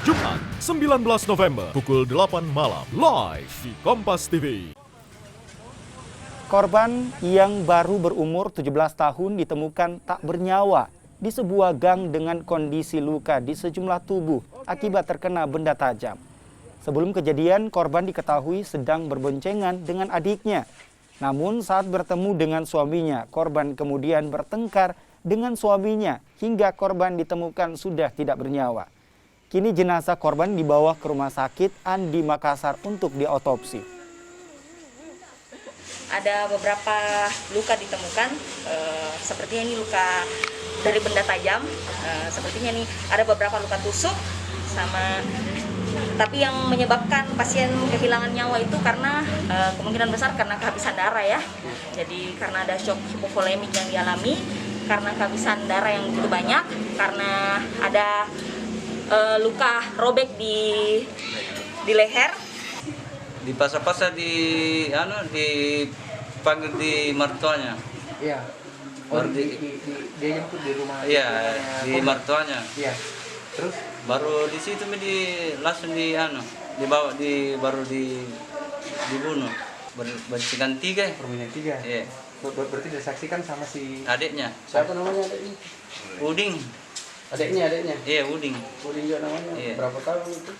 Jumat 19 November pukul 8 malam live di Kompas TV. Korban yang baru berumur 17 tahun ditemukan tak bernyawa di sebuah gang dengan kondisi luka di sejumlah tubuh akibat terkena benda tajam. Sebelum kejadian, korban diketahui sedang berboncengan dengan adiknya. Namun saat bertemu dengan suaminya, korban kemudian bertengkar dengan suaminya hingga korban ditemukan sudah tidak bernyawa. Kini jenazah korban dibawa ke Rumah Sakit Andi Makassar untuk diotopsi. Ada beberapa luka ditemukan, sepertinya ini luka dari benda tajam, sepertinya nih ada beberapa luka tusuk, tapi yang menyebabkan pasien kehilangan nyawa itu karena kemungkinan besar karena kehabisan darah ya. Jadi karena ada shock hipovolemik yang dialami, karena kehabisan darah yang begitu banyak, karena ada luka robek di leher. Dipasang-pasang dipanggil di mertuanya. Iya. Oh, dia jemput di rumah. Iya, di mertuanya. Iya. Terus baru di situ langsung dibawa baru dibunuh. Bercikan 3. permennya 3. Iya. Berarti disaksikan sama si Adiknya. siapa namanya adiknya? Uding. Adiknya. Iya, Uding. Uding juga namanya. Iya. Berapa tahun itu?